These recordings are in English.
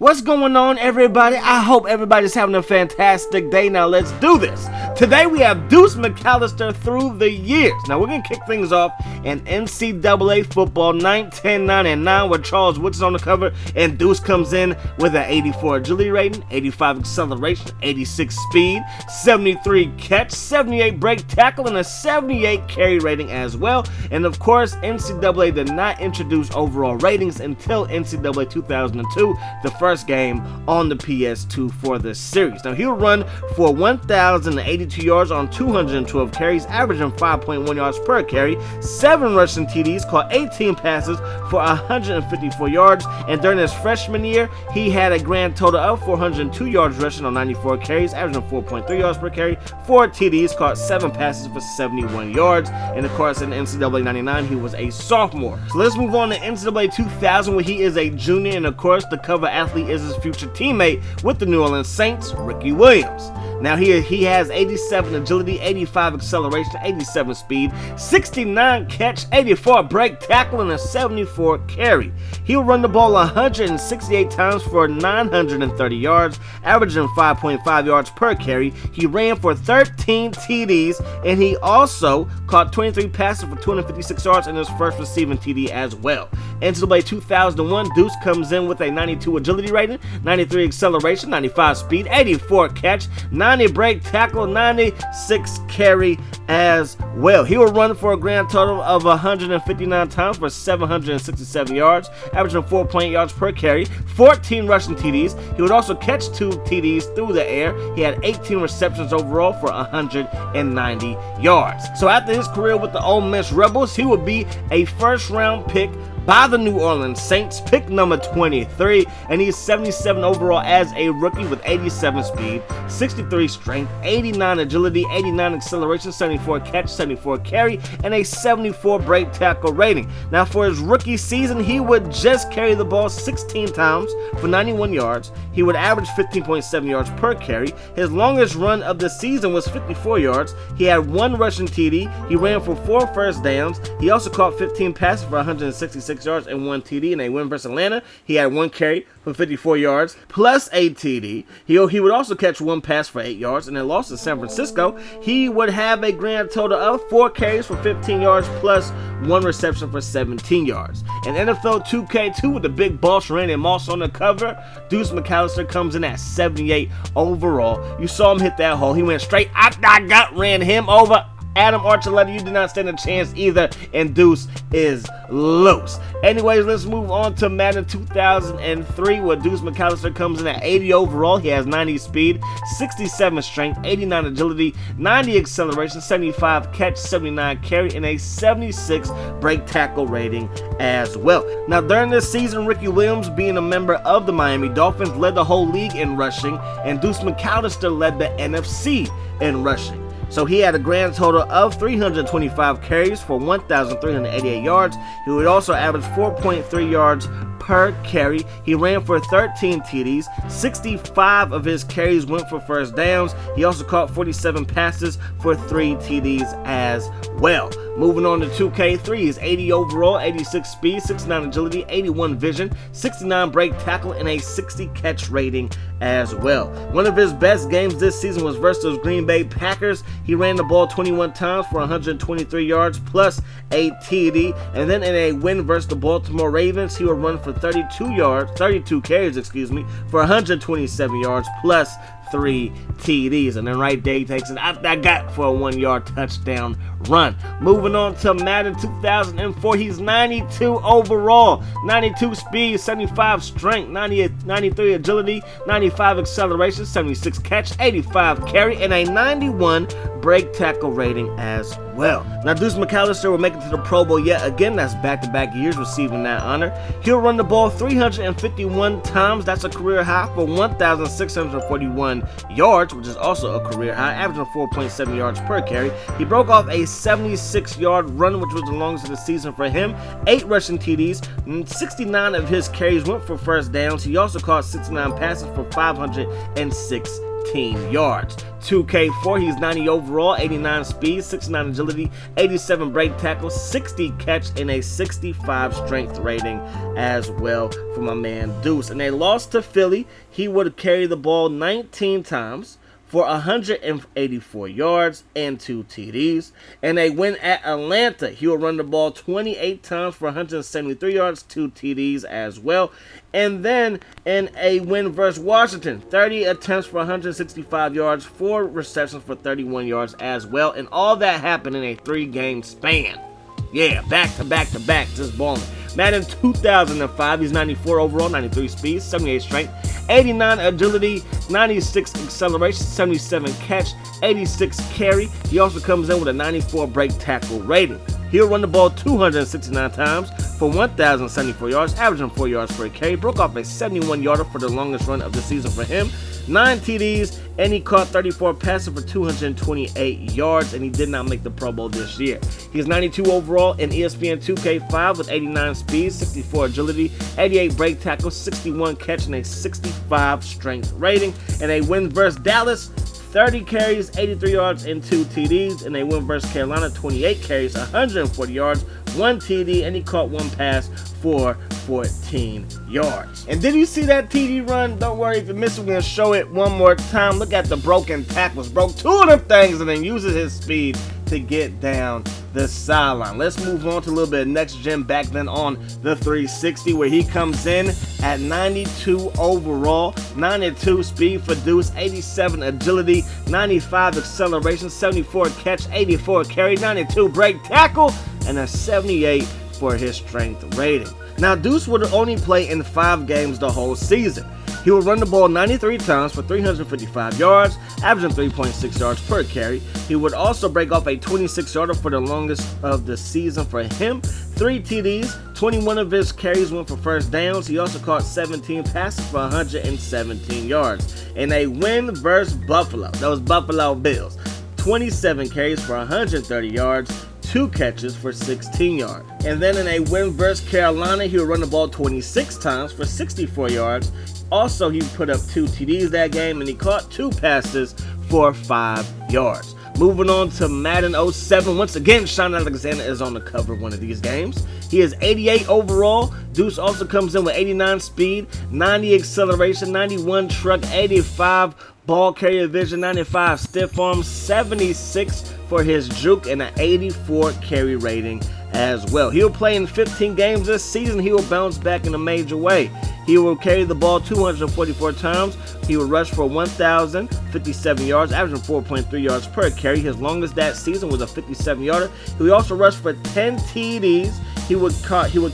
What's going on, everybody? I hope everybody's having a fantastic day. Now let's do this. Today we have Deuce McAllister through the years. Now we're going to kick things off in NCAA Football 9, 10, 9, and 9 where Charles Woods is on the cover and Deuce comes in with an 84 agility rating, 85 acceleration, 86 speed, 73 catch, 78 break tackle, and a 78 carry rating as well. And of course, NCAA did not introduce overall ratings until NCAA 2002, the first game on the PS2 for this series. Now he'll run for 1,082 yards on 212 carries, averaging 5.1 yards per carry, 7 rushing TDs, caught 18 passes for 154 yards, and during his freshman year, he had a grand total of 402 yards rushing on 94 carries, averaging 4.3 yards per carry, 4 TDs, caught 7 passes for 71 yards, and of course in NCAA 99, he was a sophomore. So let's move on to NCAA 2000, where he is a junior, and of course the cover athlete is his future teammate with the New Orleans Saints, Ricky Williams. Now he has 87 agility, 85 acceleration, 87 speed, 69 catch, 84 break tackle, and a 74 carry. He'll run the ball 168 times for 930 yards, averaging 5.5 yards per carry. He ran for 13 TDs, and he also caught 23 passes for 256 yards in his first receiving TD as well. NCAA 2001, Deuce comes in with a 92 agility rating, 93 acceleration, 95 speed, 84 catch, 90 break tackle, 96 carry as well. He will run for a grand total of 159 times for 767 yards, averaging 4.8 yards per carry, 14 rushing TDs. He would also catch 2 TDs through the air. He had 18 receptions overall for 190 yards. So after his career with the Ole Miss Rebels, he would be a first-round pick by the New Orleans Saints, pick number 23, and he's 77 overall as a rookie with 87 speed, 63 strength, 89 agility, 89 acceleration, 74 catch, 74 carry, and a 74 break tackle rating. Now for his rookie season, he would just carry the ball 16 times for 91 yards. He would average 15.7 yards per carry. His longest run of the season was 54 yards. He had 1 rushing TD. He ran for 4 first downs. He also caught 15 passes for 166 yards and 1 TD in a win versus Atlanta. He had 1 carry for 54 yards plus a TD. He would also catch 1 pass for 8 yards. And in loss to San Francisco, he would have a grand total of 4 carries for 15 yards plus 1 reception for 17 yards. In NFL 2K2 with the big boss Randy Moss on the cover, Deuce McAllister comes in at 78 overall. You saw him hit that hole. He went straight out the gut, ran him over. Adam Archuleta, you did not stand a chance either, and Deuce is loose. Anyways, let's move on to Madden 2003, where Deuce McAllister comes in at 80 overall. He has 90 speed, 67 strength, 89 agility, 90 acceleration, 75 catch, 79 carry, and a 76 break tackle rating as well. Now, during this season, Ricky Williams, being a member of the Miami Dolphins, led the whole league in rushing, and Deuce McAllister led the NFC in rushing. So he had a grand total of 325 carries for 1,388 yards. He would also average 4.3 yards per carry. He ran for 13 TDs. 65 of his carries went for first downs. He also caught 47 passes for 3 TDs as well. Moving on to 2K3, is 80 overall, 86 speed, 69 agility, 81 vision, 69 break tackle, and a 60 catch rating as well. One of his best games this season was versus Green Bay Packers. He ran the ball 21 times for 123 yards plus a TD, and then in a win versus the Baltimore Ravens, he would run for 32 carries, for 127 yards plus 3 TDs, and then right there he takes it out that gut for a 1-yard touchdown run. Moving on to Madden 2004, he's 92 overall, 92 speed, 75 strength, 93 agility, 95 acceleration, 76 catch, 85 carry, and a 91 break tackle rating as well. Now Deuce McAllister will make it to the Pro Bowl yet again. That's back-to-back years receiving that honor. He'll run the ball 351 times. That's a career high for 1,641 yards, which is also a career high, averaging 4.7 yards per carry. He broke off a 76-yard run, which was the longest of the season for him. 8 rushing TDs, and 69 of his carries went for first downs. He also caught 69 passes for 506 15 yards. 2K4, he's 90 overall, 89 speed, 69 agility, 87 break tackle, 60 catch, and a 65 strength rating as well for my man Deuce. And they lost to Philly. He would carry the ball 19 times for 184 yards and 2 TDs. And they win at Atlanta. He will run the ball 28 times for 173 yards, 2 TDs as well. And then in a win versus Washington, 30 attempts for 165 yards, 4 receptions for 31 yards as well. And all that happened in a 3-game span. Yeah, back to back to back, just balling. Madden 2005, he's 94 overall, 93 speed, 78 strength, 89 agility, 96 acceleration, 77 catch, 86 carry. He also comes in with a 94 break tackle rating. He'll run the ball 269 times for 1,074 yards, averaging 4 yards per carry. Broke off a 71-yarder for the longest run of the season for him. 9 TDs, and he caught 34 passes for 228 yards, and he did not make the Pro Bowl this year. He's 92 overall in ESPN 2K5 with 89 speed, 64 agility, 88 break tackle, 61 catch, and a 65 strength rating. And they win versus Dallas, 30 carries, 83 yards, and 2 TDs. And they win versus Carolina, 28 carries, 140 yards, 1 TD, and he caught 1 pass for 14 yards. And did you see that TD run? Don't worry if you missed it, we're going to show it one more time. Look at the broken tackles. Broke 2 of them things and then uses his speed to get down the sideline. Let's move on to a little bit of next gen back then on the 360, where he comes in at 92 overall, 92 speed for Deuce, 87 agility, 95 acceleration, 74 catch, 84 carry, 92 break tackle, and a 78 for his strength rating. Now Deuce would only play in 5 games the whole season. He will run the ball 93 times for 355 yards, averaging 3.6 yards per carry. He would also break off a 26-yarder for the longest of the season for him. 3 TDs, 21 of his carries went for first downs. He also caught 17 passes for 117 yards. In a win versus Buffalo, those Buffalo Bills, 27 carries for 130 yards, 2 catches for 16 yards. And then in a win versus Carolina, he would run the ball 26 times for 64 yards. Also, he put up 2 TDs that game, and he caught 2 passes for 5 yards. Moving on to Madden 07. Once again, Shaun Alexander is on the cover of one of these games. He is 88 overall. Deuce also comes in with 89 speed, 90 acceleration, 91 truck, 85 ball carrier vision, 95 stiff arm, 76 for his juke, and an 84 carry rating as well. He'll play in 15 games this season. He will bounce back in a major way. He will carry the ball 244 times. He will rush for 1,057 yards, averaging 4.3 yards per carry. His longest that season was a 57-yarder. He will also rush for 10 TDs. He would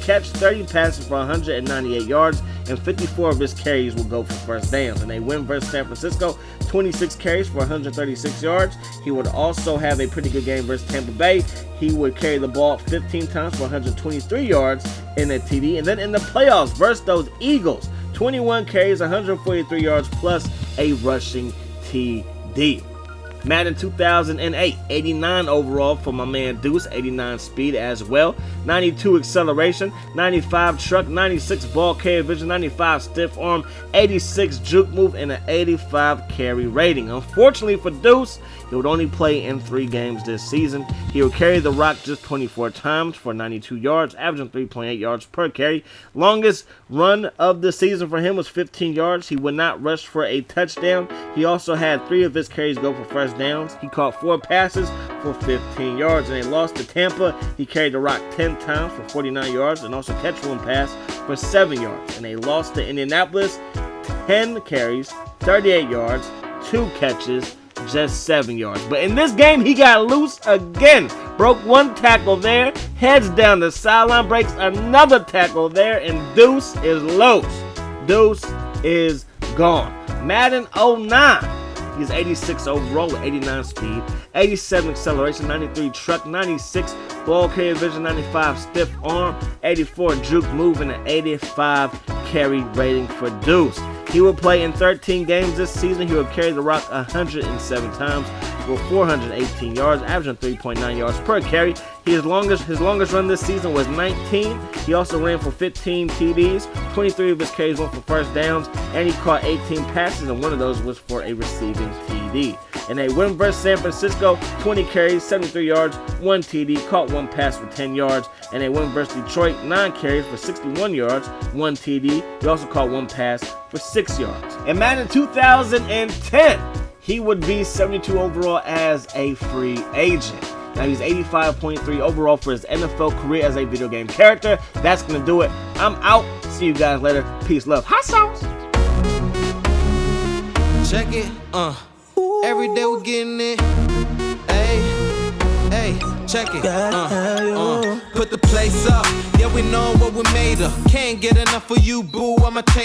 catch 30 passes for 198 yards, and 54 of his carries will go for first downs. And they win versus San Francisco, 26 carries for 136 yards. He would also have a pretty good game versus Tampa Bay. He would carry the ball 15 times for 123 yards in a TD. And then in the playoffs versus those Eagles, 21 carries, 143 yards, plus a rushing TD. Madden 2008, 89 overall for my man Deuce, 89 speed as well, 92 acceleration, 95 truck, 96 ball carrier vision, 95 stiff arm, 86 juke move, and an 85 carry rating. Unfortunately for Deuce, he would only play in 3 games this season. He would carry the rock just 24 times for 92 yards, averaging 3.8 yards per carry. Longest run of the season for him was 15 yards. He would not rush for a touchdown. He also had 3 of his carries go for first downs. He caught 4 passes for 15 yards, and they lost to Tampa. He carried the rock 10 times for 49 yards and also catch 1 pass for 7 yards. And they lost to Indianapolis, 10 carries, 38 yards, 2 catches, just 7 yards. But in this game, he got loose again. Broke 1 tackle there, heads down the sideline, breaks another tackle there, and Deuce is loose. Deuce is gone. Madden 09. He's 86 overall with 89 speed, 87 acceleration, 93 truck, 96 ball carrier vision, 95 stiff arm, 84 juke move, and an 85 carry rating for Deuce. He will play in 13 games this season. He will carry the rock 107 times with 418 yards, averaging 3.9 yards per carry. His longest run this season was 19. He also ran for 15 TDs. 23 of his carries went for first downs, and he caught 18 passes, and one of those was for a receiving TD. In a win versus San Francisco, 20 carries, 73 yards, 1 TD, caught 1 pass for 10 yards. In a win versus Detroit, 9 carries for 61 yards, 1 TD. He also caught 1 pass for 6 yards. In Madden 2010, he would be 72 overall as a free agent. Now he's 85.3 overall for his NFL career as a video game character. That's going to do it. I'm out. See you guys later. Peace, love. Hot sauce. Check it, every day we're getting it. Hey, check it, put the place up. Yeah, we know what we made of. Can't get enough of you, boo. I'ma take